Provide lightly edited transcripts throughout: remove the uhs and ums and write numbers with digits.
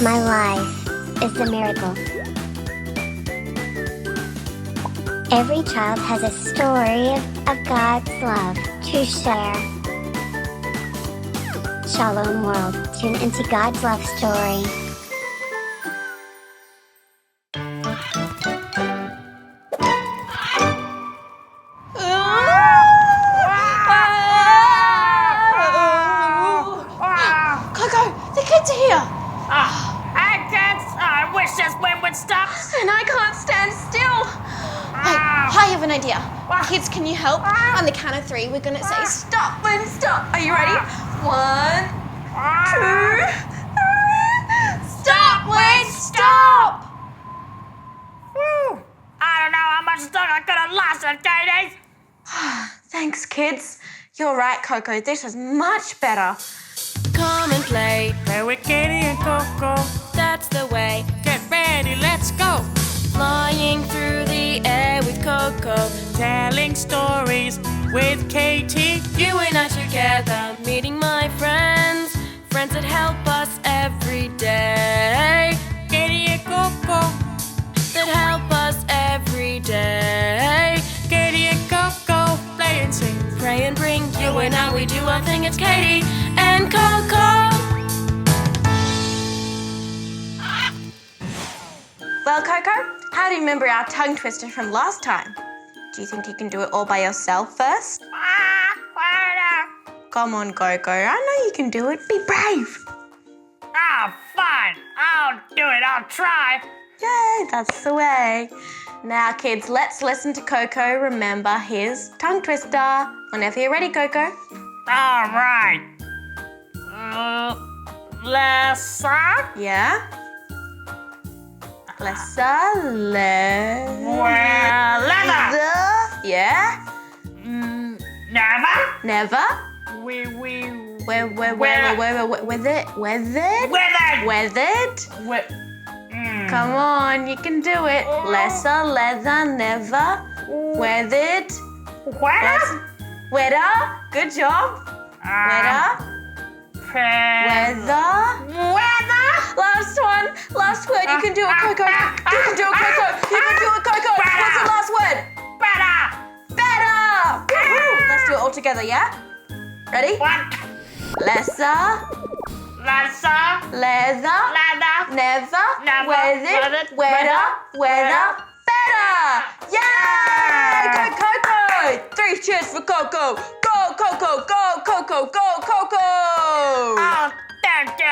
My life is a miracle. Every child has a story of God's love to share. Shalom world, tune into God's love story. Coco, the kids are here. I can't. I wish this wind would stop. And I can't stand still. Wait, I have an idea. Kids, can you help? On the count of 3, we're going to say stop when stop. Are you ready? 1, 2, 3. Stop when stop. Whew. I don't know how much stuff I could have lost in Katie. Thanks, kids. You're right, Coco. This is much better. Come and play with Katie and Coco. that's the way. Get ready, let's go. Flying through the air with Coco. Telling stories with Katie. You and I together, meeting my friends. Friends that help us every day. Katie and Coco. That help us every day. Katie and Coco. Play and sing. Pray and bring you and I, we do our thing. It's Katie and Coco. Well, Coco, how do you remember our tongue twister from last time? Do you think you can do it all by yourself first? Come on, Coco. I know you can do it. Be brave. Fine. I'll do it. I'll try. Yay, that's the way. Now, kids, let's listen to Coco remember his tongue twister. Whenever you're ready, Coco. All right. Lesser. Yeah? Lesser, Well, leather. Yeah? Never. Never? With Weathered? Come on, you can do it. Lesser, leather, never. Weathered. Weather. Good job. Weather. Weather. Last one. Last word. You can do it, Coco. You can do it, Coco. You can do it, Coco. What's the last word? Better. Woo-hoo. Let's do it all together, yeah? Ready? What? Lesser, Lesser. leather, never, weathered, weather, better. Yay! Go, Coco! 3 cheers for Coco. Go, Coco, go, Coco, go, Coco! Oh, thank you.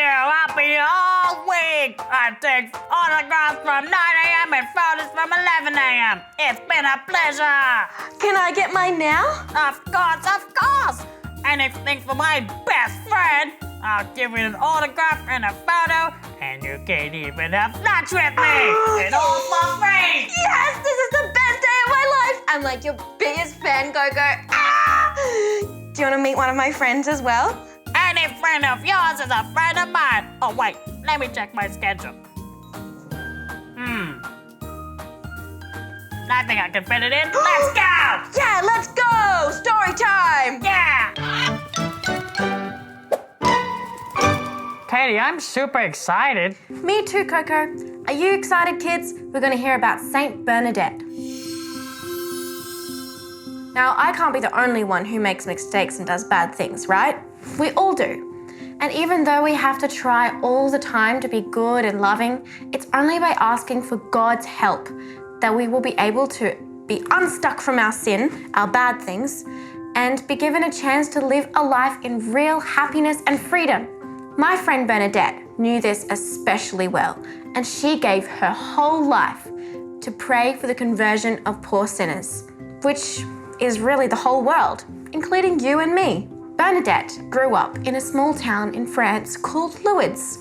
I'll be here all week. I take autographs from 9 a.m. and photos from 11 a.m. It's been a pleasure. Can I get mine now? Of course. Anything for my best friend. I'll give you an autograph and a photo, and you can't even have lunch with me. And all for free. Yes, this is the best day of my life. I'm like your biggest fan, Coco. Do you want to meet one of my friends as well? Any friend of yours is a friend of mine. Oh, wait. Let me check my schedule. I think I can fit it in. Let's go! Yeah, let's go! Story time! Yeah! Katie, I'm super excited. Me too, Coco. Are you excited, kids? We're going to hear about Saint Bernadette. Now, I can't be the only one who makes mistakes and does bad things, right? We all do. And even though we have to try all the time to be good and loving, it's only by asking for God's help that we will be able to be unstuck from our sin, our bad things, and be given a chance to live a life in real happiness and freedom. My friend Bernadette knew this especially well, and she gave her whole life to pray for the conversion of poor sinners, which is really the whole world, including you and me. Bernadette grew up in a small town in France called Lourdes.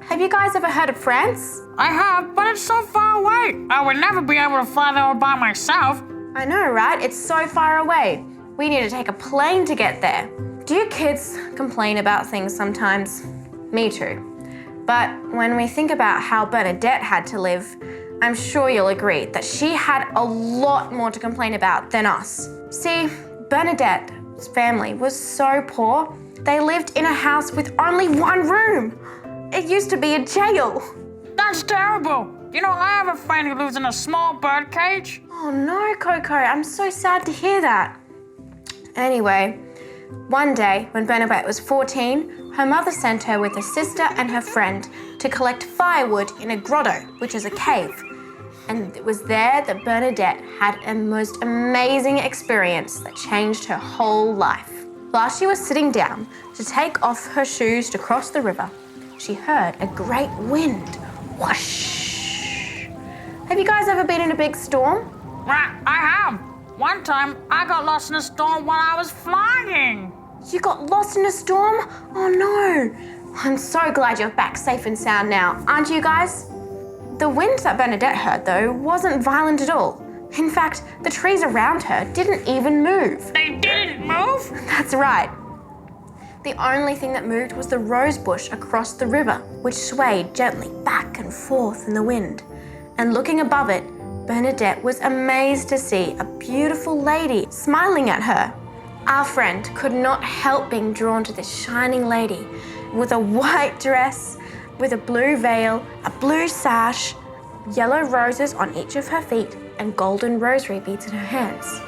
Have you guys ever heard of France? I have, but it's so far away. I would never be able to fly there by myself. I know, right? It's so far away. We need to take a plane to get there. Do you kids complain about things sometimes? Me too. But when we think about how Bernadette had to live, I'm sure you'll agree that she had a lot more to complain about than us. See, Bernadette's family was so poor, they lived in a house with only 1 room. It used to be a jail. That's terrible. You know, I have a friend who lives in a small bird cage. Oh no, Coco, I'm so sad to hear that. Anyway, one day when Bernadette was 14, her mother sent her with her sister and her friend to collect firewood in a grotto, which is a cave. And it was there that Bernadette had a most amazing experience that changed her whole life. While she was sitting down to take off her shoes to cross the river, she heard a great wind. Whoosh! Have you guys ever been in a big storm? I have. One time, I got lost in a storm while I was flying. You got lost in a storm? Oh no! I'm so glad you're back safe and sound now, aren't you guys? The wind that Bernadette heard, though, wasn't violent at all. In fact, the trees around her didn't even move. They didn't move? That's right. The only thing that moved was the rose bush across the river, which swayed gently back and forth in the wind. And looking above it, Bernadette was amazed to see a beautiful lady smiling at her. Our friend could not help being drawn to this shining lady with a white dress, with a blue veil, a blue sash, yellow roses on each of her feet, and golden rosary beads in her hands.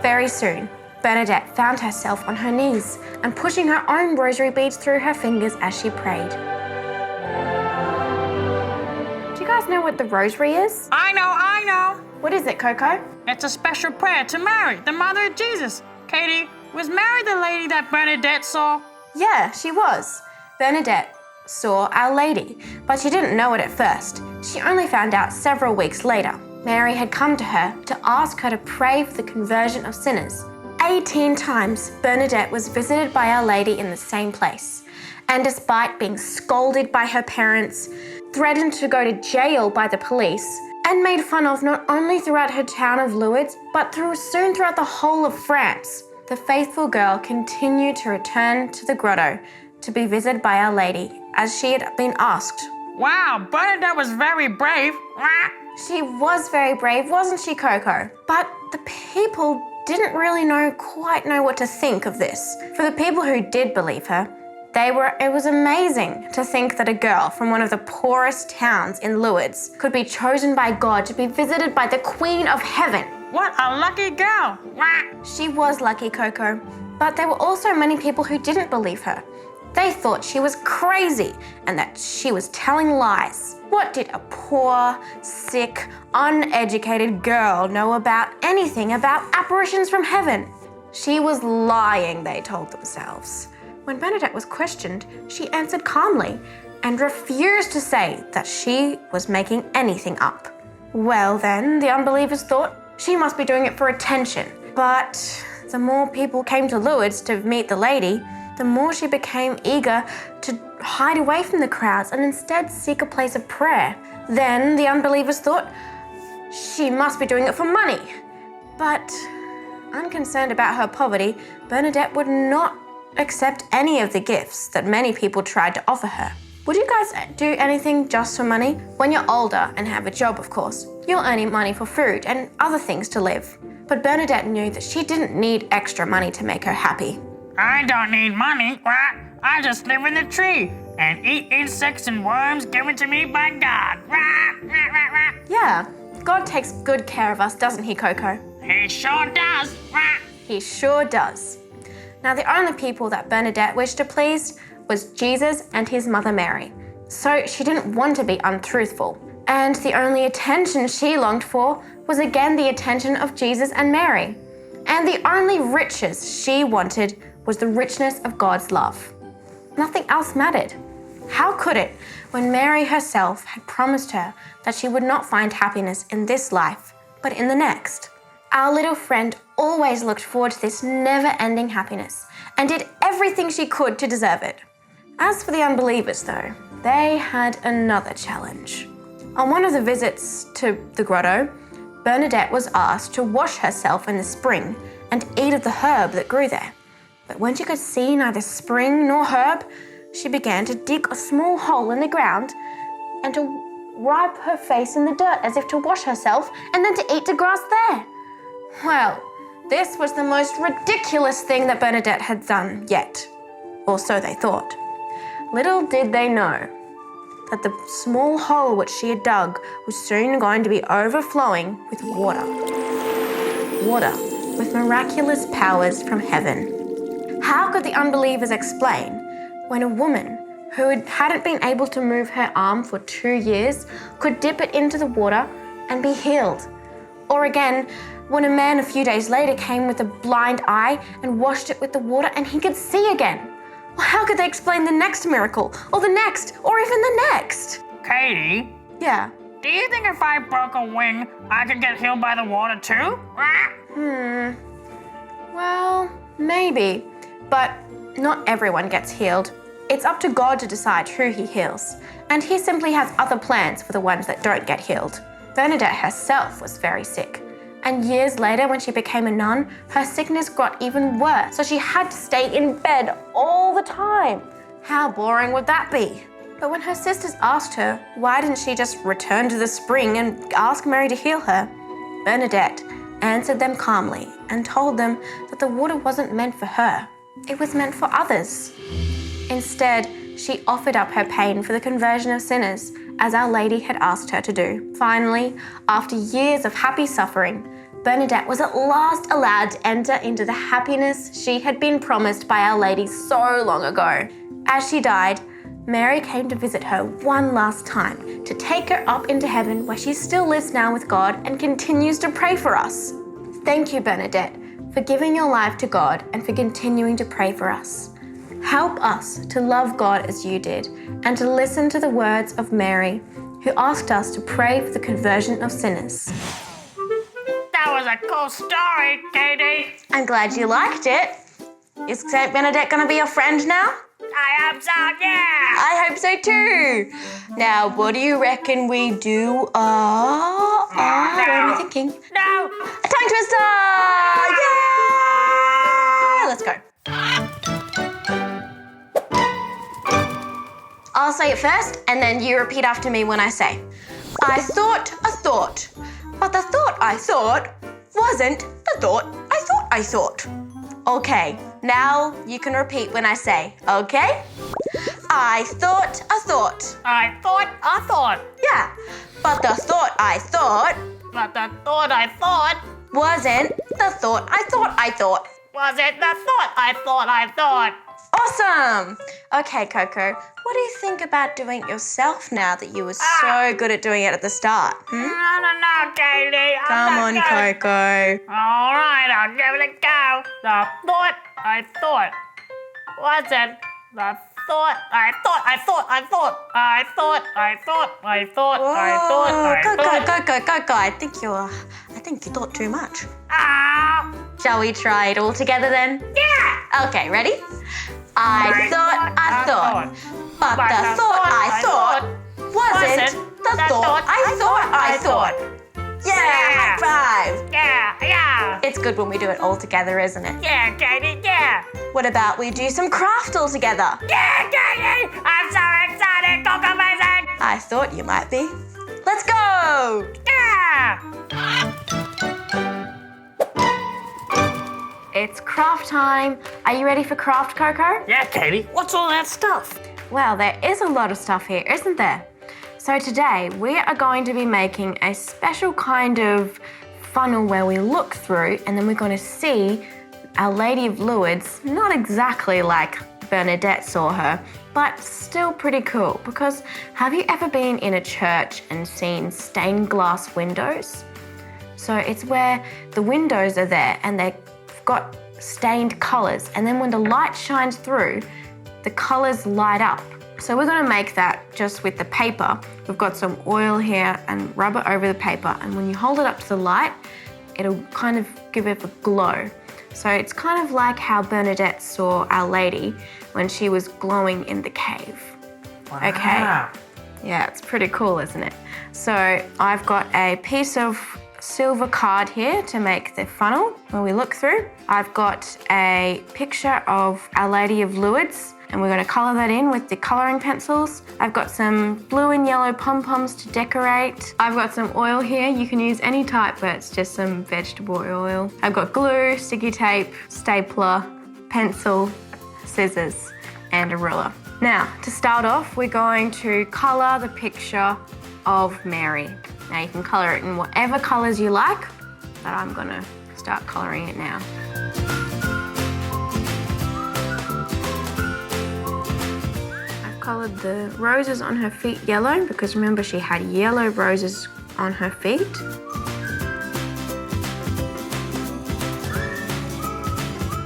Very soon, Bernadette found herself on her knees and pushing her own rosary beads through her fingers as she prayed. Do you guys know what the rosary is? I know. What is it, Coco? It's a special prayer to Mary, the mother of Jesus. Katie, was Mary the lady that Bernadette saw? Yeah, she was. Bernadette saw Our Lady, but she didn't know it at first. She only found out several weeks later. Mary had come to her to ask her to pray for the conversion of sinners. 18 times, Bernadette was visited by Our Lady in the same place. And despite being scolded by her parents, threatened to go to jail by the police, and made fun of not only throughout her town of Lourdes, but soon throughout the whole of France, the faithful girl continued to return to the grotto to be visited by Our Lady, as she had been asked. Wow, Bernadette was very brave. She was very brave, wasn't she, Coco? But the people didn't really quite know what to think of this. For the people who did believe her, it was amazing to think that a girl from one of the poorest towns in Lourdes could be chosen by God to be visited by the Queen of Heaven. What a lucky girl. She was lucky, Coco, but there were also many people who didn't believe her. They thought she was crazy and that she was telling lies. What did a poor, sick, uneducated girl know about anything about apparitions from heaven? She was lying, they told themselves. When Bernadette was questioned, she answered calmly and refused to say that she was making anything up. Well then, the unbelievers thought she must be doing it for attention. But the more people came to Lourdes to meet the lady, the more she became eager to hide away from the crowds and instead seek a place of prayer. Then the unbelievers thought she must be doing it for money. But unconcerned about her poverty, Bernadette would not accept any of the gifts that many people tried to offer her. Would you guys do anything just for money? When you're older and have a job, of course, you'll earn money for food and other things to live. But Bernadette knew that she didn't need extra money to make her happy. I don't need money. I just live in the tree and eat insects and worms given to me by God. Yeah, God takes good care of us, doesn't he, Coco? He sure does. He sure does. Now, the only people that Bernadette wished to please was Jesus and his mother Mary. So she didn't want to be untruthful. And the only attention she longed for was again the attention of Jesus and Mary. And the only riches she wanted was the richness of God's love. Nothing else mattered. How could it, when Mary herself had promised her that she would not find happiness in this life, but in the next? Our little friend always looked forward to this never-ending happiness and did everything she could to deserve it. As for the unbelievers, though, they had another challenge. On one of the visits to the grotto, Bernadette was asked to wash herself in the spring and eat of the herb that grew there. But when she could see neither spring nor herb, she began to dig a small hole in the ground and to wipe her face in the dirt as if to wash herself and then to eat the grass there. Well, this was the most ridiculous thing that Bernadette had done yet, or so they thought. Little did they know, that the small hole which she had dug was soon going to be overflowing with water. Water with miraculous powers from heaven. How could the unbelievers explain when a woman who hadn't been able to move her arm for 2 years could dip it into the water and be healed? Or again, when a man a few days later came with a blind eye and washed it with the water and he could see again? Well, how could they explain the next miracle, or the next, or even the next? Katie, Yeah. do you think if I broke a wing, I could get healed by the water too? Well, maybe, but not everyone gets healed. It's up to God to decide who he heals, and he simply has other plans for the ones that don't get healed. Bernadette herself was very sick, and years later when she became a nun, her sickness got even worse, so she had to stay in bed all the time. How boring would that be? But when her sisters asked her, why didn't she just return to the spring and ask Mary to heal her? Bernadette answered them calmly and told them that the water wasn't meant for her. It was meant for others. Instead, she offered up her pain for the conversion of sinners, as Our Lady had asked her to do. Finally, after years of happy suffering, Bernadette was at last allowed to enter into the happiness she had been promised by Our Lady so long ago. As she died, Mary came to visit her one last time to take her up into heaven, where she still lives now with God and continues to pray for us. Thank you, Bernadette, for giving your life to God and for continuing to pray for us. Help us to love God as you did and to listen to the words of Mary, who asked us to pray for the conversion of sinners. That was a cool story, Katie. I'm glad you liked it. Is Saint Bernadette going to be your friend now? I hope so, yeah. I hope so too. Now, what do you reckon we do? What am I thinking? No. A tongue twister! Yeah! Let's go. I'll say it first, and then you repeat after me when I say. I thought a thought, but the thought I thought wasn't the thought I thought I thought. Okay, now you can repeat when I say, okay? I thought a thought. I thought a thought. Yeah, but the thought I thought But the thought I thought wasn't the thought I thought I thought. wasn't the thought I thought I thought. Awesome! Okay, Coco, what do you think about doing it yourself now that you were so good at doing it at the start? No, Katie. Come on, Coco. All right, I'll give it a go. The thought I thought wasn't the thought I thought I thought I thought I thought I thought I thought I thought. Coco, I think you thought too much. Ah, Shall we try it all together then? yeah. Okay, ready? I thought a thought, but the thought I thought wasn't the thought I thought I thought. Yeah, high five. Yeah. It's good when we do it all together, isn't it? Yeah, Katie, yeah. What about we do some craft all together? Yeah, Katie. I'm so excited. Coco amazing. I thought you might be. Let's go! Yeah. It's craft time. Are you ready for craft, Coco? Yeah, Katie. What's all that stuff? Well, there is a lot of stuff here, isn't there? So today we are going to be making a special kind of funnel where we look through and then we're going to see Our Lady of Lourdes, not exactly like Bernadette saw her, but still pretty cool, because have you ever been in a church and seen stained glass windows? So it's where the windows are there and they've got stained colours, and then when the light shines through, the colours light up. So we're going to make that just with the paper. We've got some oil here and rub it over the paper, and when you hold it up to the light, it'll kind of give it a glow. So it's kind of like how Bernadette saw Our Lady when she was glowing in the cave. Wow. Okay. Yeah, it's pretty cool, isn't it? So I've got a piece of silver card here to make the funnel where we look through. I've got a picture of Our Lady of Lourdes, and we're going to colour that in with the colouring pencils. I've got some blue and yellow pom-poms to decorate. I've got some oil here. You can use any type, but it's just some vegetable oil. I've got glue, sticky tape, stapler, pencil, scissors, and a ruler. Now, to start off, we're going to colour the picture of Mary. Now you can colour it in whatever colours you like, but I'm gonna start colouring it now. I've coloured the roses on her feet yellow because remember she had yellow roses on her feet.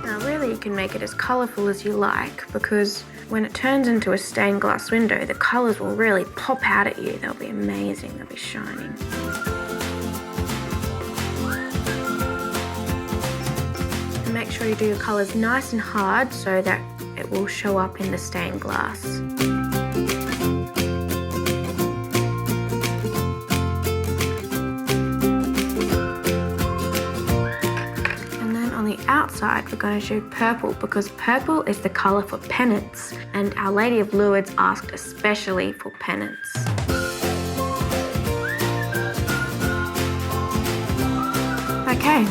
Now really you can make it as colourful as you like because when it turns into a stained glass window, the colours will really pop out at you. They'll be amazing, they'll be shining. And make sure you do your colours nice and hard so that it will show up in the stained glass. Outside, we're going to do purple because purple is the colour for penance, and Our Lady of Lourdes asked especially for penance. Okay,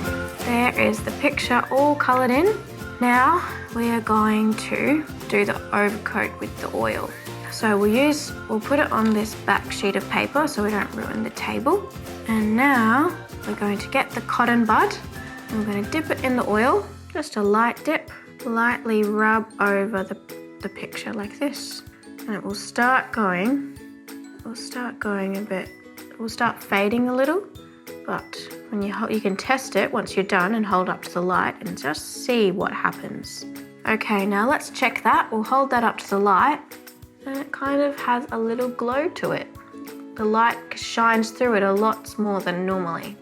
there is the picture all coloured in. Now we are going to do the overcoat with the oil. So we'll put it on this back sheet of paper so we don't ruin the table. And now we're going to get the cotton bud. I'm going to dip it in the oil, just a light dip, lightly rub over the picture like this. And it will start going a bit, it will start fading a little, but when you can test it once you're done and hold up to the light and just see what happens. Okay, now let's check that. We'll hold that up to the light and it kind of has a little glow to it. The light shines through it a lot more than normally.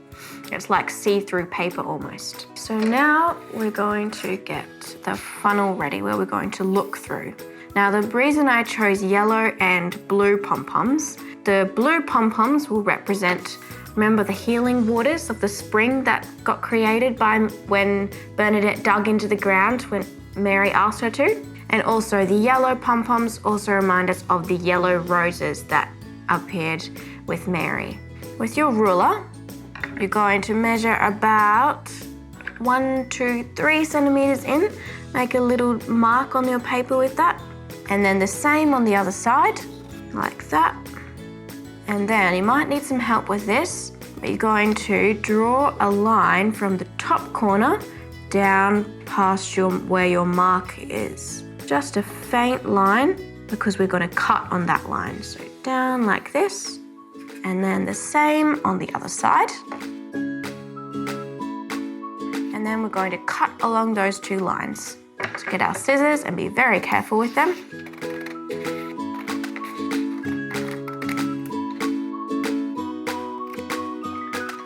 It's like see-through paper almost. So now we're going to get the funnel ready where we're going to look through. Now the reason I chose yellow and blue pom-poms, the blue pom-poms will represent, remember the healing waters of the spring that got created by when Bernadette dug into the ground when Mary asked her to. And also the yellow pom-poms also remind us of the yellow roses that appeared with Mary. With your ruler, you're going to measure about 1, 2, 3 centimeters in. Make a little mark on your paper with that. And then the same on the other side, like that. And then you might need some help with this, but you're going to draw a line from the top corner down past where your mark is. Just a faint line because we're going to cut on that line. So down like this. And then the same on the other side. And then we're going to cut along those 2 lines. So get our scissors and be very careful with them.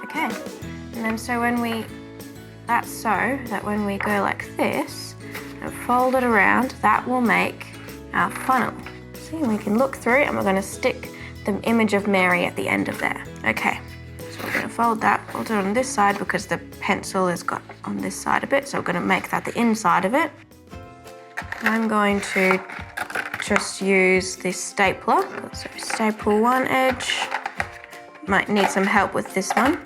Okay, and then so when we go like this and fold it around, that will make our funnel. See, we can look through and we're going to stick the image of Mary at the end of there. Okay, so we're going to fold that. We'll do it on this side because the pencil has got on this side a bit, so we're going to make that the inside of it. I'm going to just use this stapler. So staple one edge. Might need some help with this one.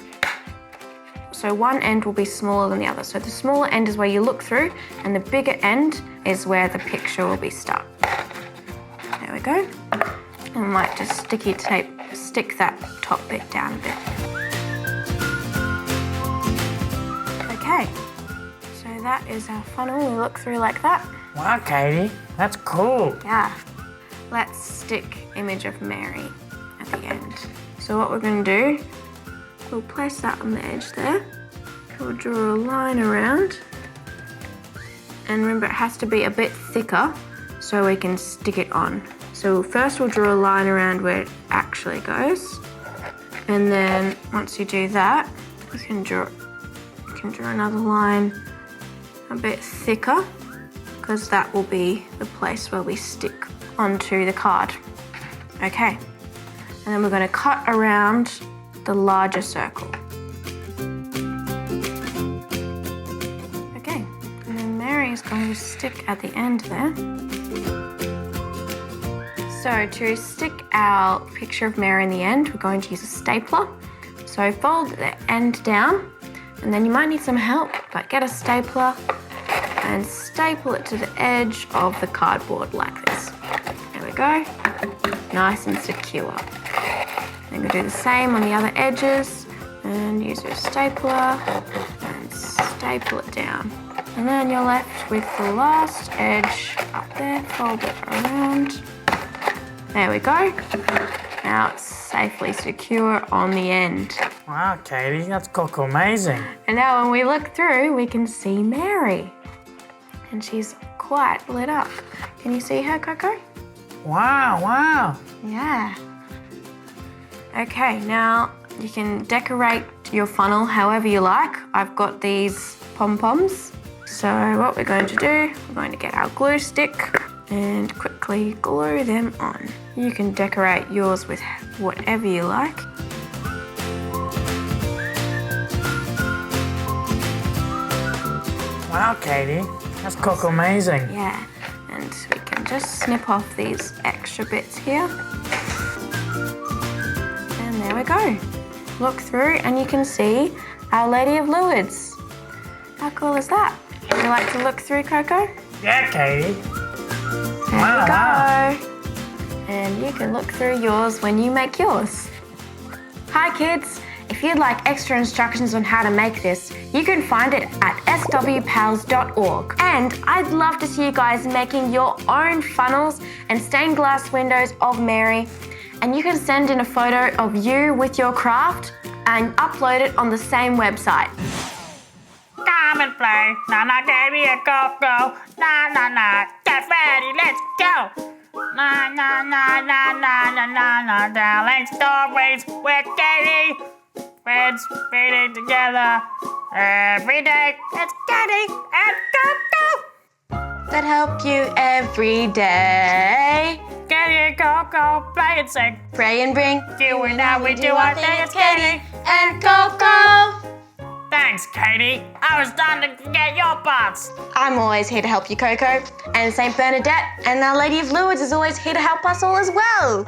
So one end will be smaller than the other. So the smaller end is where you look through and the bigger end is where the picture will be stuck. There we go. I might just sticky tape, stick that top bit down a bit. Okay, so that is our funnel. We look through like that. Wow, Katie, that's cool. Yeah. Let's stick image of Mary at the end. So what we're going to do, we'll place that on the edge there. We'll draw a line around. And remember, it has to be a bit thicker so we can stick it on. So first we'll draw a line around where it actually goes. And then once you do that, you can draw another line a bit thicker because that will be the place where we stick onto the card. Okay, and then we're going to cut around the larger circle. Okay, and then Mary is going to stick at the end there. So to stick our picture of Mary in the end, we're going to use a stapler. So fold the end down, and then you might need some help, but get a stapler and staple it to the edge of the cardboard like this. go. Nice and secure. Then we'll do the same on the other edges and use your stapler and staple it down. And then you're left with the last edge up there, fold it around. There we go. Now it's safely secure on the end. Wow, Katie, that's Coco amazing. And now when we look through, we can see Mary. And she's quite lit up. Can you see her, Coco? Wow. Yeah. Okay, now you can decorate your funnel however you like. I've got these pom-poms. So what we're going to do, we're going to get our glue stick and quickly glue them on. You can decorate yours with whatever you like. Wow, Katie, that's Coco amazing. Yeah, and we can just snip off these extra bits here. And there we go. Look through and you can see Our Lady of Lourdes. How cool is that? Would you like to look through, Coco? Yeah, Katie. There we go. And you can look through yours when you make yours. Hi kids, if you'd like extra instructions on how to make this, you can find it at swpals.org. And I'd love to see you guys making your own funnels and stained glass windows of Mary. And you can send in a photo of you with your craft and upload it on the same website. Come and play. Na, Katie and Coco. Na. Get ready, let's go. Na, telling stories with Katie. Friends feeding together every day. It's Katie and Coco. That help you every day. Katie and Coco, play and sing. Pray and bring. You and I, we do our thing. It's Katie and Coco. Thanks, Katie. I was starting to forget your parts. I'm always here to help you, Coco. And St. Bernadette and Our Lady of Lourdes is always here to help us all as well.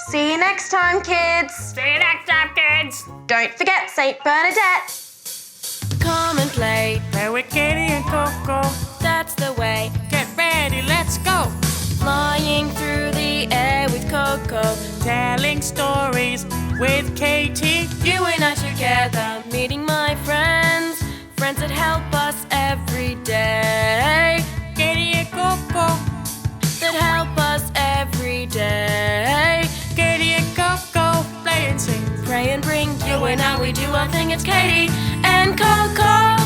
See you next time, kids. See you next time, kids. Don't forget St. Bernadette. Come and play, Play with Katie and Coco. that's the way. Get ready, let's go. Flying through the air with Coco. Telling stories with Katie. You and I together, meeting my friends. Friends that help us every day. Katie and Coco. That help us every day. Katie and Coco. Play and sing. Pray and bring, you and I, we do our thing. It's Katie and Coco.